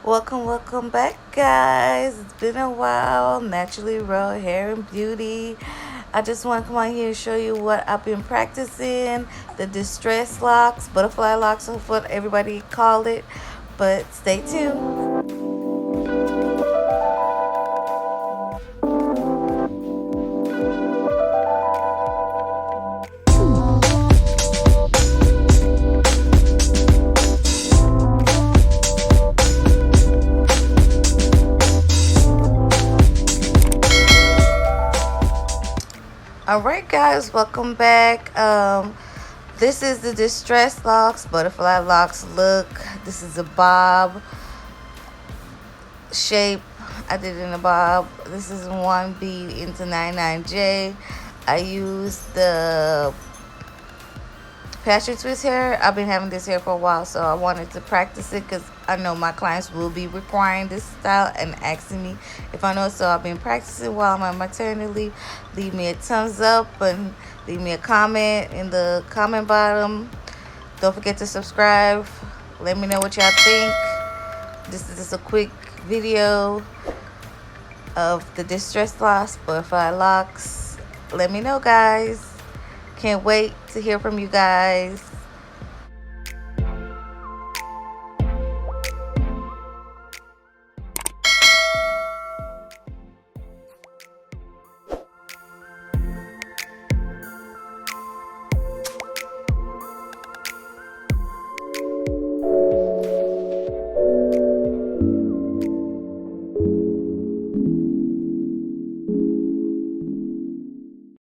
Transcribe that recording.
Welcome back, guys. It's been a while. Naturally Raw Hair and Beauty. I just want to come on here and show you what I've been practicing. The distress locks, butterfly locks, is what everybody call it. But stay tuned. Alright, guys, welcome back. This is the distress locks, butterfly locks look. This is a bob shape. I did it in a bob. This is 1B into 99J. I used the passion twist hair. I've been having this hair for a while, so I wanted to practice it because I know my clients will be requiring this style and asking me if I know it. So I've been practicing while I'm on maternity leave. Leave me a thumbs up and leave me a comment in the comment bottom. Don't forget to subscribe. Let me know what y'all think. This is just a quick video of the distress locks, butterfly locks. Let me know, guys. Can't wait to hear from you guys.